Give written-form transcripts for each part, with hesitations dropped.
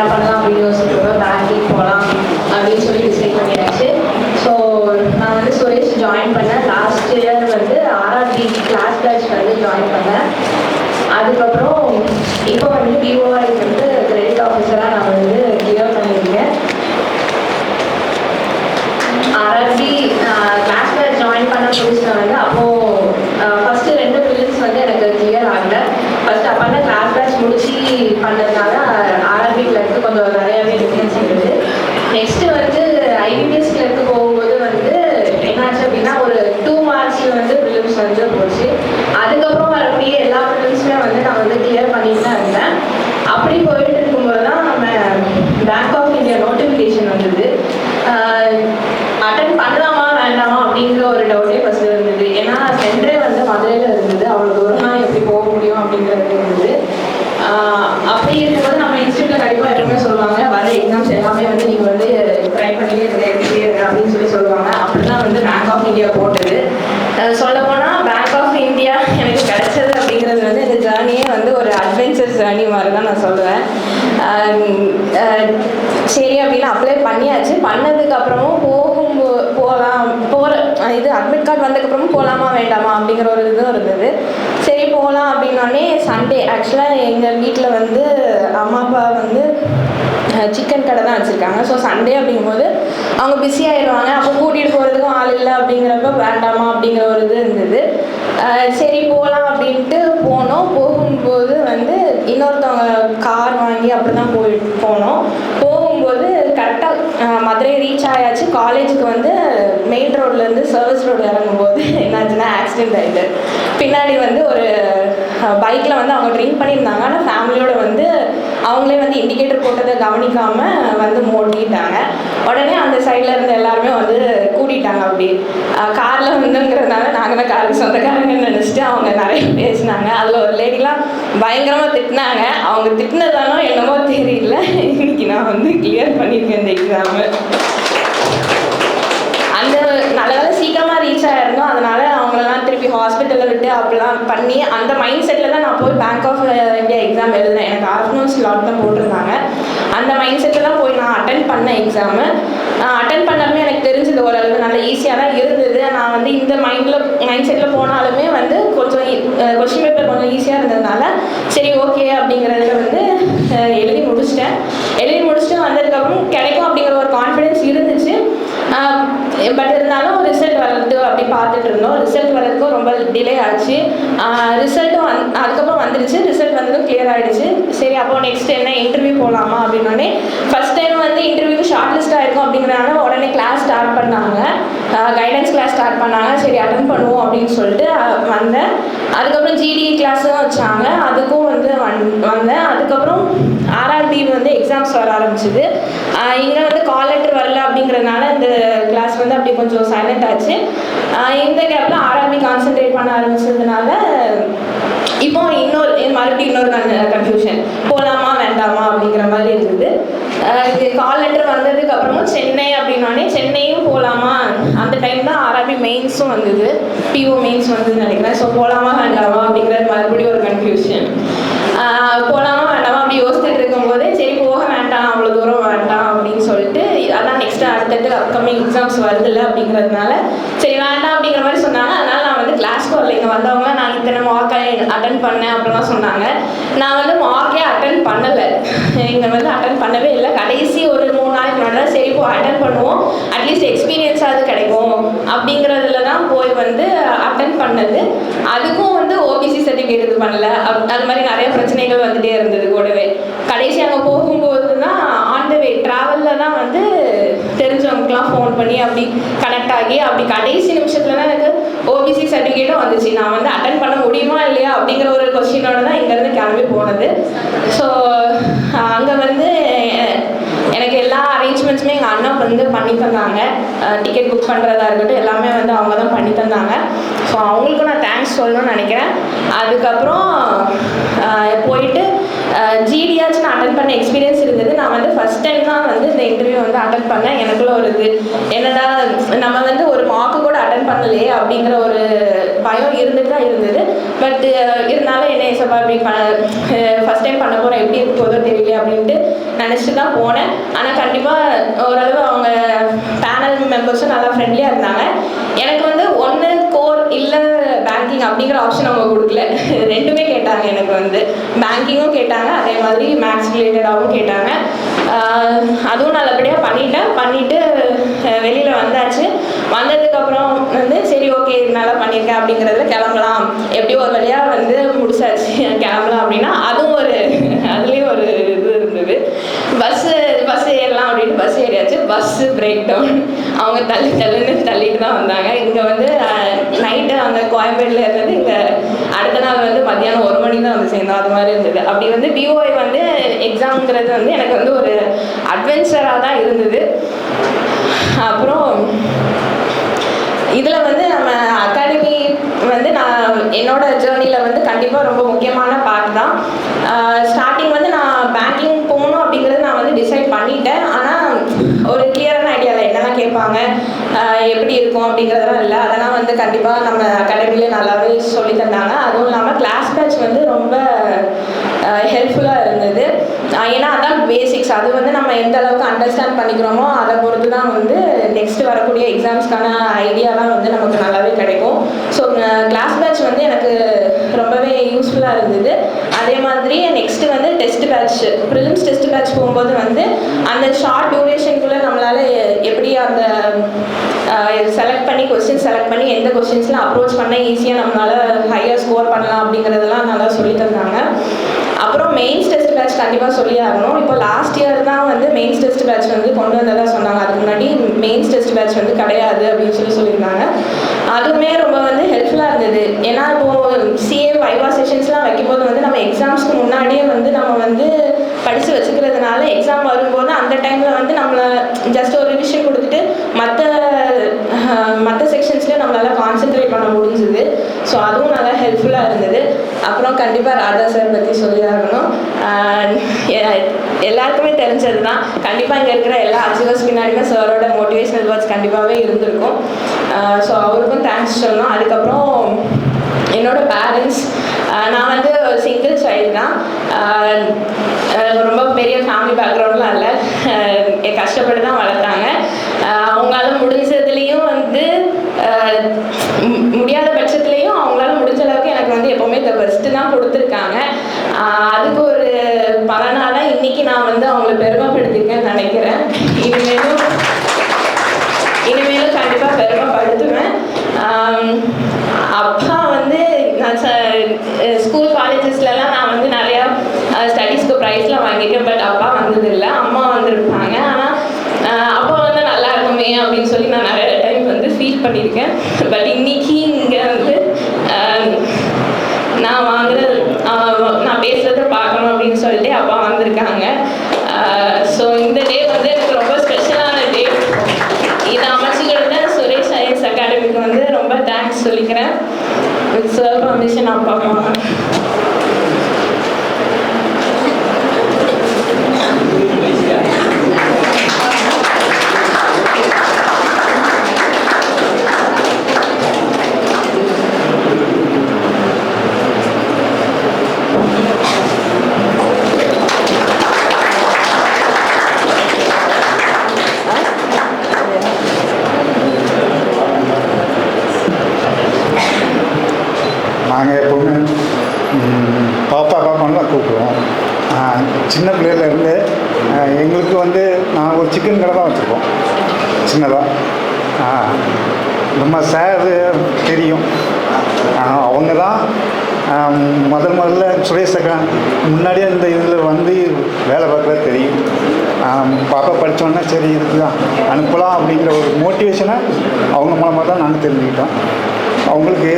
என்ன பண்ணலாம் அப்படின்னு யோசிச்சுட்டு பேங்கிங் போகலாம் அப்படின்னு சொல்லி டிசைட் பண்ணியாச்சு. ஸோ நான் வந்து சுரேஷ் ஜாயின் பண்ணேன். லாஸ்ட் இயர் வந்து ஆர்ஆர்பி கிளாஸ் பேட்ச் வந்து ஜாயின் பண்ணேன். அதுக்கப்புறம் இப்போ வந்து பிஓஆர் வந்து கிரெடிட் ஆஃபீஸராக நான் வந்து கிளியர் பண்ணியிருக்கேன். ஆர்ஆர்பி கிளாஸ் பேட்ச் ஜாயின் பண்ண புதுசில் வந்து அப்போது ஃபஸ்ட்டு 2 ப்ரிலிம்ஸ் வந்து எனக்கு கிளியர் ஆகலை. ஃபஸ்ட் அப்போ வந்து கிளாஸ் பேட்ச் முடிச்சு பண்ணதுனால ஆர்ஆர்பி கிளர்க்கு கொஞ்சம் நிறையாவே டிஃப்ரென்ஸ் இருக்குது. நெக்ஸ்ட்டு வந்து ஐபிபிஎஸ் கிளர்க்கு போகும்போது வந்து என்னாச்சு அப்படின்னா ஒரு 2 மார்க்ஸில் வந்து ப்ரிலிம்ஸ் வந்து போச்சு. அதுக்கப்புறம் வரக்கூடிய எல்லா ப்ரிலிம்ஸுமே வந்து நான் வந்து கிளியர் பண்ணிட்டு தான் இருந்தேன். அப்படி போயிட்டு இருக்கும்போது தான் நம்ம பேங்க் ஆஃப் இந்தியா நோட்டிஃபிகேஷன் வந்தது. அட்டன் பண்ணலாமா வேண்டாமா அப்படிங்கிற ஒரு டவுட்டே ஃபஸ்ட்டு இருந்தது. ஏன்னா சென்டரே வந்து மதுரையில் இருந்தது, அவ்வளோ தூரமாக எப்படி போக முடியும் அப்படிங்கிறது இருந்தது. அப்படி இருக்கும்போது நம்ம இன்ஸ்டியூட்டில் கண்டிப்பாக எப்பவுமே சொல்லுவாங்க வர எக்ஸாம்ஸ் எல்லாமே வந்து நீங்கள் வந்து ட்ரை பண்ணியே அப்படின்னு சொல்லி சொல்லுவாங்க. அப்படி தான் வந்து பேங்க் ஆஃப் இந்தியா போட்டது. சொல்லப்போனால் பேங்க் ஆஃப் இந்தியா எனக்கு கிடைச்சது அப்படிங்கிறது வந்து இந்த ஜேர்னியே வந்து ஒரு அட்வென்ச்சர் ஜேர்னி மாதிரி தான் நான் சொல்லுவேன். சரி அப்படின்னு அப்ளை பண்ணியாச்சு. பண்ணதுக்கப்புறமும் இது அட்மிட் கார்டு வந்ததுக்கப்புறமும் போகலாமா வேண்டாமா அப்படிங்கிற ஒரு இதுவும் இருந்தது. சரி போகலாம் அப்படின்னோடனே சண்டே ஆக்சுவலாக எங்கள் வீட்டில் வந்து அம்மா அப்பா வந்து சிக்கன் கடை தான் வச்சுருக்காங்க. ஸோ சண்டே அப்படிங்கும்போது அவங்க பிஸி ஆகிடுவாங்க. அப்போ கூட்டிகிட்டு போகிறதுக்கும் ஆள் இல்லை அப்படிங்கிறப்ப வேண்டாமா அப்படிங்கிற ஒரு இது இருந்தது. சரி போகலாம் அப்படின்ட்டு போனோம். போகும்போது வந்து இன்னொருத்தவங்க கார் வாங்கி அப்படி தான் போனோம். போகும்போது கரெக்டாக மதுரை ரீச் ஆயாச்சு. காலேஜுக்கு வந்து மெயின் ரோட்லேருந்து சர்வீஸ் ரோடு இறங்கும்போது என்னாச்சுன்னா ஆக்சிடென்ட் ஆகிட்டு பின்னாடி வந்து ஒரு பைக்கில் வந்து அவங்க ட்ரிங்க் பண்ணியிருந்தாங்க. ஆனால் ஃபேமிலியோடு வந்து அவங்களே வந்து இண்டிகேட்டர் போட்டதை கவனிக்காமல் வந்து மோட்டிட்டாங்க. உடனே அந்த சைடில் இருந்த எல்லாருமே வந்து கூட்டிட்டாங்க. அப்படி காரில் வந்துங்கிறதுனால நாங்கள் தான் காருக்கு சொந்தக்காரங்கன்னு நினச்சிட்டு அவங்க நிறைய பேசினாங்க. அதில் ஒரு லேடிலாம் பயங்கரமாக திட்டினாங்க. அவங்க திட்டினதானோ என்னமோ தெரியல, இன்னைக்கு நான் வந்து கிளியர் பண்ணியிருக்கேன் இந்த எக்ஸாமு. அந்த நல்ல வேலை சீக்கிரமாக ரீச் ஆகிருந்தோம். அதனால் அவங்களெல்லாம் திருப்பி ஹாஸ்பிட்டலில் விட்டு அப்படிலாம் பண்ணி அந்த மைண்ட் செட்டில் தான் நான் போய் பேங்க் ஆஃப் இந்தியா எக்ஸாம் எழுதுனேன். எனக்கு ஆஃப்டர்நூன் ஸ்லாட் தான் போட்டிருந்தாங்க. அந்த மைண்ட் செட்டில் தான் போய் நான் அட்டன் பண்ணேன் எக்ஸாமு. அட்டன் பண்ணாலுமே எனக்கு தெரிஞ்சது ஓரளவு நல்ல ஈஸியாக தான் இருந்தது. நான் வந்து இந்த மைண்ட் செட்டில் போனாலுமே வந்து கொஞ்சம் கொஸ்டின் பேப்பர் கொஞ்சம் ஈஸியாக இருந்ததுனால சரி ஓகே அப்படிங்கிறதுல வந்து எழுதி முடிச்சுட்டு வந்ததுக்கப்புறம் கிடைக்கும் அப்படிங்கிற ஒரு கான்ஃபிடென்ஸ் இருந்துச்சு. பட் இருந்தாலும் ரிசல்ட் வர்றது அப்படி பார்த்துட்டு இருந்தோம். ரிசல்ட் வர்றதுக்கும் ரொம்ப டிலே ஆச்சு. ரிசல்ட்டும் அதுக்கப்புறம் வந்துடுச்சு. ரிசல்ட் வந்ததும் கிளியர் ஆகிடுச்சு. சரி அப்போ நெக்ஸ்ட் என்ன இன்டர்வியூ போகலாமா அப்படின்னோடனே ஃபஸ்ட் டைம் வந்து இன்டர்வியூக்கு ஷார்ட் லிஸ்ட் ஆகிருக்கும் அப்படிங்கிறனால உடனே கிளாஸ் ஸ்டார்ட் பண்ணாங்க. கைடன்ஸ் கிளாஸ் ஸ்டார்ட் பண்ணாங்க. சரி அட்டன் பண்ணுவோம் அப்படின்னு சொல்லிட்டு வந்தேன். அதுக்கப்புறம் ஜிடி கிளாஸும் வச்சாங்க, அதுக்கும் வந்து வந்தேன். அதுக்கப்புறம் ஆர்ஆர்பி வந்து எக்ஸாம்ஸ் வர ஆரம்பிச்சிது. இங்கே வந்து கால் லெட்டர் வரல அப்படிங்கிறதுனால இந்த கிளாஸ் வந்து அப்படி கொஞ்சம் சைலண்ட் ஆச்சு. இந்த கேப்பில் ஆர்ஆர்பி கான்சென்ட்ரேட் பண்ண ஆரம்பிச்சதுனால இப்போ மறுபடியும் இன்னொரு கன்ஃபியூஷன், போகலாமா வேண்டாமா அப்படிங்கிற மாதிரி இருந்தது. கால் லெட்டர் வந்ததுக்கு அப்புறமும் சென்னை அப்படின்னோடனே சென்னையும் போகலாமா, அந்த டைம் தான் ஆர்ஆர்பி மெயின்ஸும் வந்தது, பிஓ மெயின்ஸ் வந்ததுன்னு நினைக்கிறேன். ஸோ போகலாமா வேண்டாமா அப்படிங்கிறது மறுபடியும் ஒரு கன்ஃபியூஷன். போகலாமா வேண்டாமா அப்படி யோசிச்சுட்டு இருக்கும்போதே சரி போக வேண்டாம், அவ்வளோ தூரம் வேண்டாம் அப்படின்னு சொல்லிட்டு அதான் நெக்ஸ்ட்டு அடுத்தடுத்து அப்கமிங் எக்ஸாம்ஸ் வருதில்ல அப்படிங்கிறதுனால சரி வேண்டாம் அப்படிங்கிற மாதிரி சொன்னாங்க. அதனால் நான் வந்து கிளாஸ்க்கு வரல. இங்கே வந்தவங்க நான் இத்தனை மார்க்கை அட்டன் பண்ணேன் அப்படிலாம் சொன்னாங்க. நான் வந்து மார்க்கே அட்டன் பண்ணலை. இங்கே வந்து அட்டன் பண்ணவே இல்லை. கடைசி ஒரு 3 நாளைக்கு முன்னாடி சரி இப்போ அட்டன் பண்ணுவோம், அட்லீஸ்ட் எக்ஸ்பீரியன்ஸாவது கிடைக்கும் அப்படிங்கிறதுல தான் போய் வந்து அட்டன் பண்ணது. அதுக்கும் வந்து ஓபிசி சர்டிஃபிகேட் இது பண்ணல. அது மாதிரி நிறைய பிரச்சனைகள் வந்துட்டே இருந்தது கூடவே. கடைசி அங்கே போகும்போது தான் ஆன் த வே ட்ராவலில் தான் வந்து தெரிஞ்சவங்களுக்குலாம் ஃபோன் பண்ணி அப்படி கனெக்ட் ஆகி அப்படி கடைசி நிமிஷத்துல தான் எனக்கு ஓபிசி சர்டிஃபிகேட்டும் வந்துச்சு. நான் வந்து அட்டன் பண்ண முடியுமா இல்லையா அப்படிங்கிற ஒரு கொஸ்டினோட தான் இங்கேருந்து கிளம்பி போனது. ஸோ அங்கே வந்து எனக்கு எல்லா அரேஞ்ச்மெண்ட்ஸுமே எங்கள் அண்ணா வந்து பண்ணி தந்தாங்க. டிக்கெட் புக் பண்ணுறதா இருக்கட்டும் எல்லாமே வந்து அவங்க தான் பண்ணி தந்தாங்க. ஸோ அவங்களுக்கும் நான் தேங்க்ஸ் சொல்லணும்னு நினைக்கிறேன். அதுக்கப்புறம் போயிட்டு ஜிடியாச்சும் நான் அட்டன் பண்ண எக்ஸ்பீரியன்ஸ் இருந்தது. நான் வந்து ஃபஸ்ட் டைம் தான் வந்து இந்த இன்டர்வியூ வந்து அட்டன் பண்ணேன். எனக்குள்ள ஒரு இது என்னடா நம்ம வந்து ஒரு மார்க்கு கூட அட்டன் பண்ணலையே அப்படிங்கிற ஒரு பயம் இருந்துட்டு தான் இருந்தது. பட் இருந்தாலும் என்ன சப்பா இப்படி ஃபஸ்ட் டைம் பண்ண போகிறேன், எப்படி இருக்க போதோ தெரியல அப்படின்ட்டு நினச்சிட்டு தான் போனேன். ஆனால் கண்டிப்பாக ஓரளவு அவங்க பேனல் மெம்பர்ஸும் நல்லா ஃப்ரெண்ட்லியாக இருந்தாங்க. எனக்கு வந்து ஒன்று கோர் இல்லை பேங்கிங் அப்படிங்கிற ஆப்ஷன் அவங்க கொடுக்கல. ரெண்டுமே கேட்டாங்க. எனக்கு வந்து பேங்கிங்கும் கேட்டாங்க, அதே மாதிரி மேக்ஸ் ரிலேட்டடாகவும் கேட்டாங்க. அதுவும் நல்லபடியாக பண்ணிவிட்டு வெளியில் வந்தாச்சு. வந்ததுக்கப்புறம் வந்து சரி ஓகே நல்லா பண்ணியிருக்கேன் அப்படிங்கிறதுல கிளம்பலாம், எப்படியோ ஒரு வழியாக வந்து முடிச்சாச்சு கிளம்பலாம் அப்படின்னா அதுலேயும் ஒரு இது இருந்தது. பஸ்ஸு ஏறலாம் அப்படின்னு பஸ் ஏறியாச்சு. Bus breakdown. அவங்க தள்ளிட்டு தான் வந்தாங்க. இங்கே வந்து நைட்டு அங்கே கோயம்பேட்டில் இருந்தது, இங்கே அடுத்த நாள் வந்து மத்தியானம் 1 மணிக்கு தான் வந்து சேர்ந்தோம். அது மாதிரி இருந்தது. அப்படி வந்து டிஓஐ வந்து எக்ஸாம்ங்கிறது வந்து எனக்கு வந்து ஒரு அட்வென்ச்சராக தான் இருந்தது. அப்புறம் இதில் வந்து நம்ம அகாடமி வந்து நான் என்னோட ஜேர்னியில் வந்து கண்டிப்பாக ரொம்ப முக்கியமான பார்ட் தான். ஸ்டார்டிங் வந்து நான் பேங்கிங் போகணும் அப்படிங்கிறது நான் வந்து டிசைட் பண்ணிட்டேன். ஆனால் ஒரு கிளியரான ஐடியாவில் என்னெல்லாம் கேட்பாங்க, எப்படி இருக்கும் அப்படிங்கிறதெல்லாம் இல்லை. அதெல்லாம் வந்து கண்டிப்பாக நம்ம அகாடமியில் நல்லாவே சொல்லி தந்தாங்க. அதுவும் இல்லாமல் கிளாஸ் பேட்ச் வந்து ரொம்ப ஹெல்ப்ஃபுல்லாக இருந்தது. ஏன்னா அதான் பேசிக்ஸ். அது வந்து நம்ம எந்த அளவுக்கு அண்டர்ஸ்டாண்ட் பண்ணிக்கிறோமோ அதை பொறுத்து தான் வந்து நெக்ஸ்ட் வரக்கூடிய எக்ஸாம்ஸ்க்கான ஐடியாலாம் வந்து நமக்கு நல்லாவே கிடைக்கும். ஸோ கிளாஸ் பேட்ச் வந்து எனக்கு ரொம்பவே யூஸ்ஃபுல்லாக இருந்தது. அதே மாதிரி நெக்ஸ்ட்டு வந்து test batch, prelims test batch போகும்போது வந்து அந்த ஷார்ட் டியூரேஷனுக்குள்ளே நம்மளால் எப்படி அந்த செலக்ட் பண்ணி கொஸ்டின் செலக்ட் பண்ணி எந்த கொஸ்டின்ஸ்லாம் அப்ரோச் பண்ண ஈஸியாக நம்மளால் ஹையர் ஸ்கோர் பண்ணலாம் அப்படிங்கிறதெல்லாம் நல்லா சொல்லி தந்தாங்க. அப்புறம் மெயின்ஸ் டெஸ்ட் பேட்ச் கண்டிப்பாக சொல்லி ஆகணும். இப்போ லாஸ்ட் இயர் தான் வந்து மெயின்ஸ் டெஸ்ட் பேட்ச் வந்து கொண்டு வந்ததாக சொன்னாங்க. அதுக்கு முன்னாடி மெயின்ஸ் டெஸ்ட் பேட்ச் வந்து கிடையாது அப்படின்னு சொல்லியிருந்தாங்க. அதுவுமே ரொம்ப வந்து ஹெல்ப்ஃபுல்லாக இருந்தது. ஏன்னா இப்போது சிஏ வைவா செஷன்ஸ்லாம் வைக்கும்போது வந்து நம்ம எக்ஸாம்ஸ்க்கு முன்னாடியே வந்து நம்ம வந்து படித்து வச்சுக்கிறதுனால எக்ஸாம் வரும்போது அந்த டைமில் வந்து நம்மளை ஜஸ்ட் ஒரு ரிவிஷன் கொடுத்துட்டு மற்ற செக்ஷன்ஸ்லேயும் நம்மளால் கான்சென்ட்ரேட் பண்ண முடிஞ்சுது. ஸோ அதுவும் நல்லா ஹெல்ப்ஃபுல்லாக இருந்தது. அப்புறம் கண்டிப்பாக ராஜா சார் பற்றி சொல்லி ஆகணும். எல்லாருக்குமே தெரிஞ்சது தான். கண்டிப்பாக இங்கே இருக்கிற எல்லா அச்சீவர்ஸ் பின்னாடியுமே சாரோட மோட்டிவேஷனல் வேர்ட்ஸ் கண்டிப்பாகவே இருந்திருக்கும். ஸோ அவருக்கும் தேங்க்ஸ் சொல்லணும். அதுக்கப்புறம் என்னோட பேரண்ட்ஸ், நான் வந்து சிங்கிள் சைல்டு தான். ரொம்ப பெரிய ஃபேமிலி பேக்ரவுண்ட்லாம் இல்லை. கஷ்டப்பட்டு தான் வளர்த்தாங்க. அவங்களால முடிஞ்சதுலேயும் வந்து முடியாத பட்சத்துலேயும் அவங்களால முடிஞ்ச அளவுக்கு எனக்கு வந்து எப்போவுமே இந்த பெஸ்ட்டு தான் கொடுத்துருக்காங்க. அதுக்கு ஒரு பலனால இன்னைக்கு நான் வந்து அவங்கள பெருமைப்படுத்திருக்கேன்னு நினைக்கிறேன். இனிமேலும் கண்டிப்பாக பெருமைப்படுத்துவேன். அப்பா வந்து நான் ஸ்கூல் காலேஜஸ்லலாம் நான் வந்து நிறையா ஸ்டடீஸ்க்கு ப்ரைஸ்லாம் வாங்கியிருக்கேன். பட் அப்பா வந்ததில்லை, அம்மா வந்திருப்பாங்க. ஆனால் அப்பா வந்து நல்லா இருக்குமே அப்படின்னு சொல்லி நான் நிறைய டைம் வந்து ஃபீல் பண்ணியிருக்கேன். பட் இன்னைக்கு இங்கே வந்து நான் பேசுகிறத பார்க்கணும் அப்படின்னு சொல்லிட்டு அப்பா வந்திருக்காங்க. ஸோ இந்த டே வந்து எனக்கு ரொம்ப ஸ்பெஷலான டே. இதை அமைச்சு கொடுத்த சுரேஷ் ஐஎஸ் அகாடமிக்கு வந்து ரொம்ப தேங்க்ஸ் சொல்லிக்கிறேன். வித் சார் பர்மிஷன் அப்பா போனேன். நாங்கள் எப்போவுமே பாப்பான்னு தான் கூப்பிடுவோம். சின்ன பிள்ளையிலேருந்து எங்களுக்கு வந்து நான் ஒரு சிக்கன் கடை தான் வச்சுருக்கோம் சின்னதாக. நம்ம சார் தெரியும், அவங்க தான் முதல்ல சுரேஷ் அக்கா முன்னாடியே இந்த இதில் வந்து வேலை பார்க்குறது தெரியும். பாப்பா படித்தோன்னா சரி இதுக்கு தான் அனுப்பலாம் அப்படிங்கிற ஒரு மோட்டிவேஷனை அவங்க மூலமாக தான் நாங்கள் தெரிஞ்சுக்கிட்டோம். அவங்களுக்கு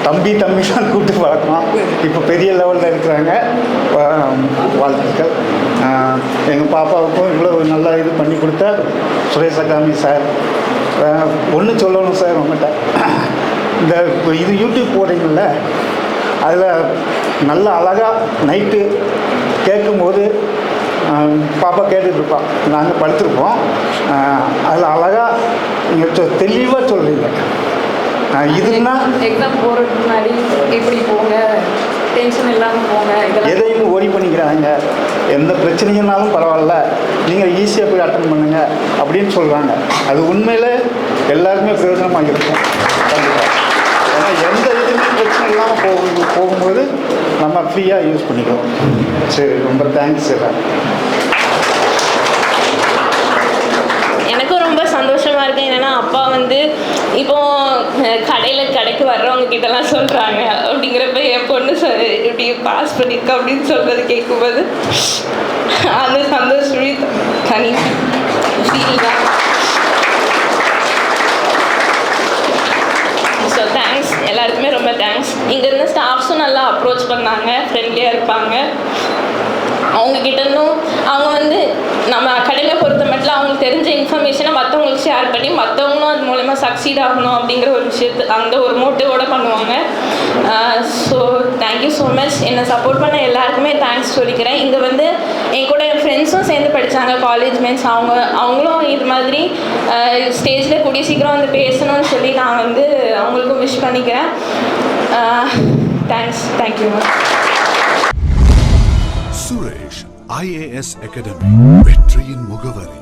தம்பி தான் கூப்பிட்டு வளர்க்கலாம். இப்போ பெரிய லெவலில் இருக்கிறாங்க. வாழ்த்துக்கள். எங்கள் பாப்பாவுக்கும் இவ்வளோ நல்லா இது பண்ணி கொடுத்த சுரேஷ் அகாமி சார். ஒன்று சொல்லணும் சார் உங்கள்கிட்ட, இந்த இது யூடியூப் போடுறீங்கள, அதில் நல்ல அழகாக நைட்டு கேட்கும்போது பாப்பா கேட்டுட்ருப்பான், நாங்கள் படுத்துருப்போம். அதில் அழகாக நீங்கள் தெளிவாக சொல்கிறீங்க. இதுன்னா எக்ஸாம் போகிறதுக்கு முன்னாடி எப்படி போங்க, டென்ஷன் இல்லாமல் போங்க, எதையும் ஓடி பண்ணிக்கிறாங்க, எந்த பிரச்சனைனாலும் பரவாயில்ல, நீங்கள் ஈஸியாக போய் அட்டன் பண்ணுங்க அப்படின்னு சொல்கிறாங்க. அது உண்மையில் எல்லாருமே பிரயோஜனமாக இருக்கும். ஏன்னா எந்த இதுவுமே பிரச்சனை இல்லாமல் போகும்போது நம்ம ஃப்ரீயாக யூஸ் பண்ணிக்கிறோம். சரி, ரொம்ப தேங்க்ஸ் சார். எனக்கும் ரொம்ப சந்தோஷமாக இருக்குது. என்னென்னா அப்பா வந்து இப்போது கடைக்கு வர்றவங்க கிட்டலாம் சொல்கிறாங்க அப்படிங்கிறப்ப என் பொண்ணு இப்படி பாஸ் பண்ணியிருக்கா அப்படின்னு சொல்கிறது கேட்கும்போது அந்த சந்தோஷமே தனி ஃபீலிங் தான். ஸோ தேங்க்ஸ், எல்லாருக்குமே ரொம்ப தேங்க்ஸ். இங்கே இருந்த ஸ்டாஃப்ஸும் நல்லா அப்ரோச் பண்ணாங்க, ஃப்ரெண்ட்லியாக இருப்பாங்க. அவங்கக்கிட்டனும் அவங்க வந்து நம்ம அகாடமியை பொறுத்த மட்டும் அவங்களுக்கு தெரிஞ்ச இன்ஃபர்மேஷனை மற்றவங்களுக்கு ஷேர் பண்ணி மற்றவங்களும் அது மூலமா சக்சீட் ஆகணும் அப்படிங்கிற ஒரு விஷயத்து அந்த ஒரு மோட்டிவோடு பண்ணுவாங்க. So thank you so much. என்னை சப்போர்ட் பண்ண எல்லாருக்குமே தேங்க்ஸ் சொல்லிக்கிறேன். இங்கே வந்து என் கூட என் ஃப்ரெண்ட்ஸும் சேர்ந்து படித்தாங்க, காலேஜ் மேட்ஸ். அவங்களும் இது மாதிரி ஸ்டேஜில் கூடிய சீக்கிரம் வந்து பேசணும்னு சொல்லி நான் வந்து அவங்களுக்கும் விஷ் பண்ணிக்கிறேன். தேங்க்யூ. சுரேஷ் IAS அகாடமி, வெற்றியின் முகவரி.